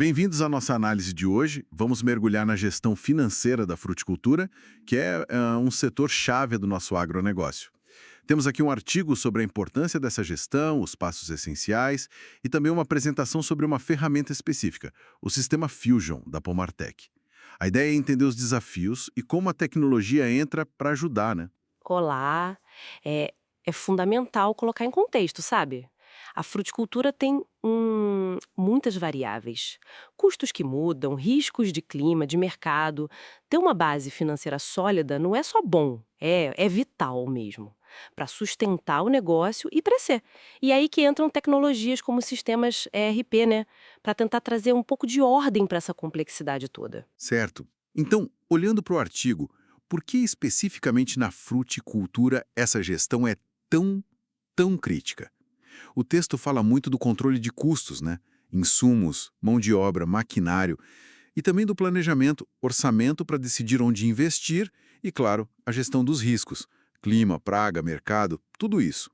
Bem-vindos à nossa análise de hoje. Vamos mergulhar na gestão financeira da fruticultura, que é um setor-chave do nosso agronegócio. Temos aqui um artigo sobre a importância dessa gestão, os passos essenciais e também uma apresentação sobre uma ferramenta específica, o sistema Fusion da Pomartec. A ideia é entender os desafios e como a tecnologia entra para ajudar, né? Olá, é fundamental colocar em contexto, sabe? A fruticultura tem muitas variáveis, custos que mudam, riscos de clima, de mercado. Ter uma base financeira sólida não é só bom, é vital mesmo, para sustentar o negócio e crescer. E aí que entram tecnologias como sistemas ERP, né? Para tentar trazer um pouco de ordem para essa complexidade toda. Certo. Então, olhando para o artigo, por que especificamente na fruticultura essa gestão é tão crítica? O texto fala muito do controle de custos, né? Insumos, mão de obra, maquinário e também do planejamento, orçamento para decidir onde investir e, claro, a gestão dos riscos, clima, praga, mercado, tudo isso.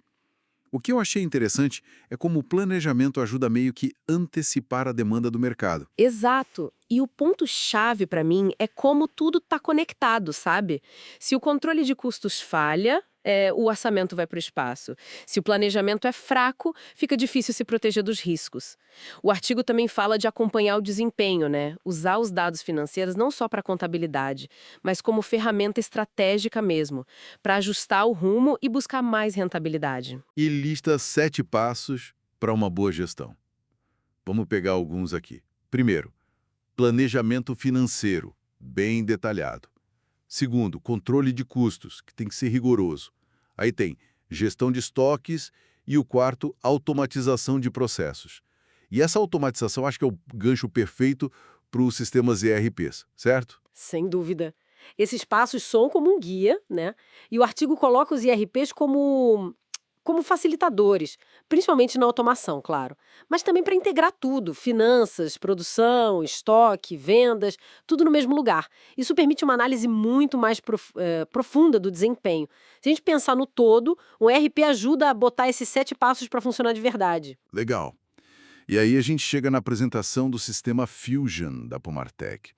O que eu achei interessante é como o planejamento ajuda a meio que antecipar a demanda do mercado. Exato. E o ponto-chave para mim é como tudo está conectado, sabe? Se o controle de custos falha, o orçamento vai para o espaço. Se o planejamento é fraco, fica difícil se proteger dos riscos. O artigo também fala de acompanhar o desempenho, né? Usar os dados financeiros não só para contabilidade, mas como ferramenta estratégica mesmo, para ajustar o rumo e buscar mais rentabilidade. E lista 7 passos para uma boa gestão. Vamos pegar alguns aqui. Primeiro, planejamento financeiro, bem detalhado. Segundo, controle de custos, que tem que ser rigoroso. Aí tem gestão de estoques e o quarto, automatização de processos. E essa automatização acho que é o gancho perfeito para os sistemas ERPs, certo? Sem dúvida. Esses passos soam como um guia, né? E o artigo coloca os IRPs como facilitadores, principalmente na automação, claro. Mas também para integrar tudo, finanças, produção, estoque, vendas, tudo no mesmo lugar. Isso permite uma análise muito mais profunda do desempenho. Se a gente pensar no todo, o ERP ajuda a botar esses 7 passos para funcionar de verdade. Legal. E aí a gente chega na apresentação do sistema Fusion da Pomartec.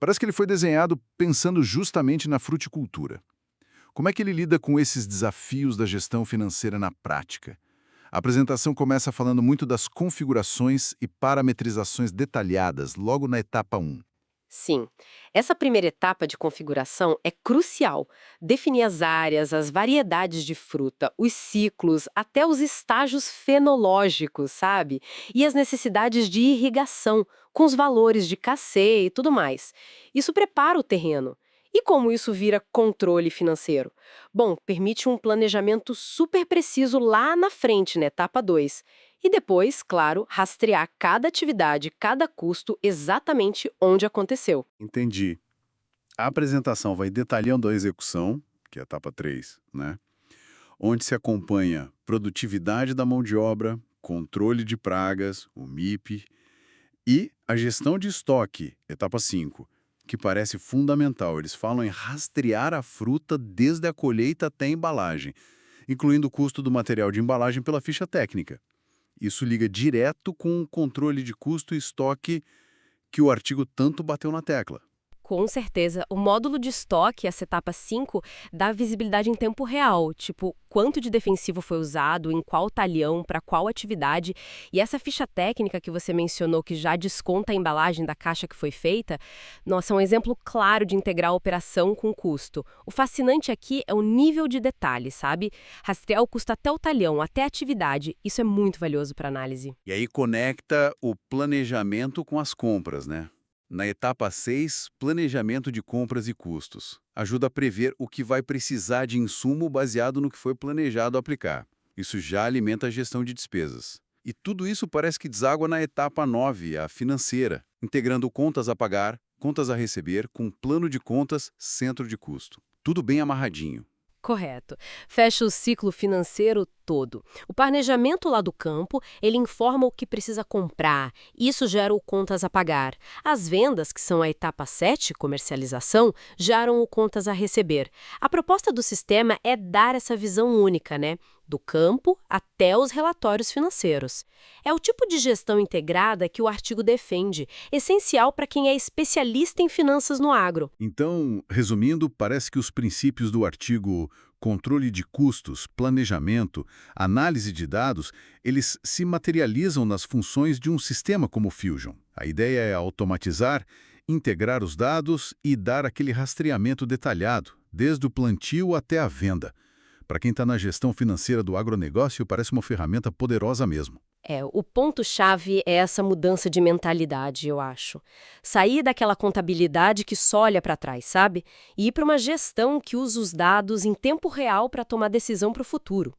Parece que ele foi desenhado pensando justamente na fruticultura. Como é que ele lida com esses desafios da gestão financeira na prática? A apresentação começa falando muito das configurações e parametrizações detalhadas, logo na etapa 1. Sim, essa primeira etapa de configuração é crucial. Definir as áreas, as variedades de fruta, os ciclos, até os estágios fenológicos, sabe? E as necessidades de irrigação, com os valores de KC e tudo mais. Isso prepara o terreno. E como isso vira controle financeiro? Bom, permite um planejamento super preciso lá na frente, na etapa 2. E depois, claro, rastrear cada atividade, cada custo exatamente onde aconteceu. Entendi. A apresentação vai detalhando a execução, que é a etapa 3, né? Onde se acompanha produtividade da mão de obra, controle de pragas, o MIP, e a gestão de estoque, etapa 5, que parece fundamental. Eles falam em rastrear a fruta desde a colheita até a embalagem, incluindo o custo do material de embalagem pela ficha técnica. Isso liga direto com o controle de custo e estoque que o artigo tanto bateu na tecla. Com certeza, o módulo de estoque, essa etapa 5, dá visibilidade em tempo real, tipo, quanto de defensivo foi usado, em qual talhão, para qual atividade. E essa ficha técnica que você mencionou, que já desconta a embalagem da caixa que foi feita, nossa, é um exemplo claro de integrar a operação com custo. O fascinante aqui é o nível de detalhe, sabe? Rastrear o custo até o talhão, até a atividade, isso é muito valioso para análise. E aí conecta o planejamento com as compras, né? Na etapa 6, planejamento de compras e custos. Ajuda a prever o que vai precisar de insumo baseado no que foi planejado aplicar. Isso já alimenta a gestão de despesas. E tudo isso parece que deságua na etapa 9, a financeira, integrando contas a pagar, contas a receber, com plano de contas, centro de custo. Tudo bem amarradinho. Correto. Fecha o ciclo financeiro todo. O planejamento lá do campo, ele informa o que precisa comprar. Isso gera o contas a pagar. As vendas, que são a etapa 7, comercialização, geram o contas a receber. A proposta do sistema é dar essa visão única, né? do campo até os relatórios financeiros. É o tipo de gestão integrada que o artigo defende, essencial para quem é especialista em finanças no agro. Então, resumindo, parece que os princípios do artigo controle de custos, planejamento, análise de dados, eles se materializam nas funções de um sistema como o Fusion. A ideia é automatizar, integrar os dados e dar aquele rastreamento detalhado, desde o plantio até a venda. Para quem está na gestão financeira do agronegócio, parece uma ferramenta poderosa mesmo. O ponto-chave é essa mudança de mentalidade, eu acho. Sair daquela contabilidade que só olha para trás, sabe? E ir para uma gestão que usa os dados em tempo real para tomar decisão para o futuro.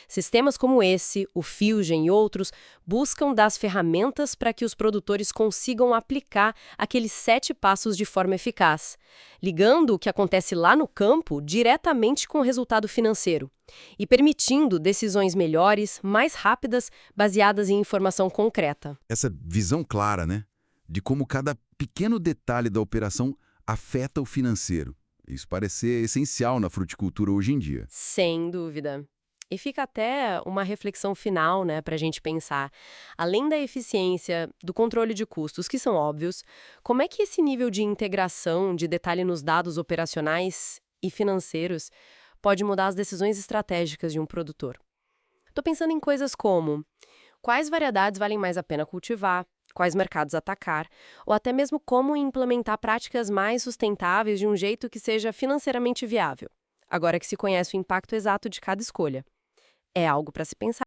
Sistemas como esse, o Fusion e outros, buscam dar as ferramentas para que os produtores consigam aplicar aqueles 7 passos de forma eficaz, ligando o que acontece lá no campo diretamente com o resultado financeiro e permitindo decisões melhores, mais rápidas, baseadas em informação concreta. Essa visão clara, né? De como cada pequeno detalhe da operação afeta o financeiro. Isso parece ser essencial na fruticultura hoje em dia. Sem dúvida. E fica até uma reflexão final, né, para a gente pensar. Além da eficiência, do controle de custos, que são óbvios, como é que esse nível de integração, de detalhe nos dados operacionais e financeiros, pode mudar as decisões estratégicas de um produtor? Estou pensando em coisas como quais variedades valem mais a pena cultivar, quais mercados atacar, ou até mesmo como implementar práticas mais sustentáveis de um jeito que seja financeiramente viável, agora que se conhece o impacto exato de cada escolha. É algo para se pensar.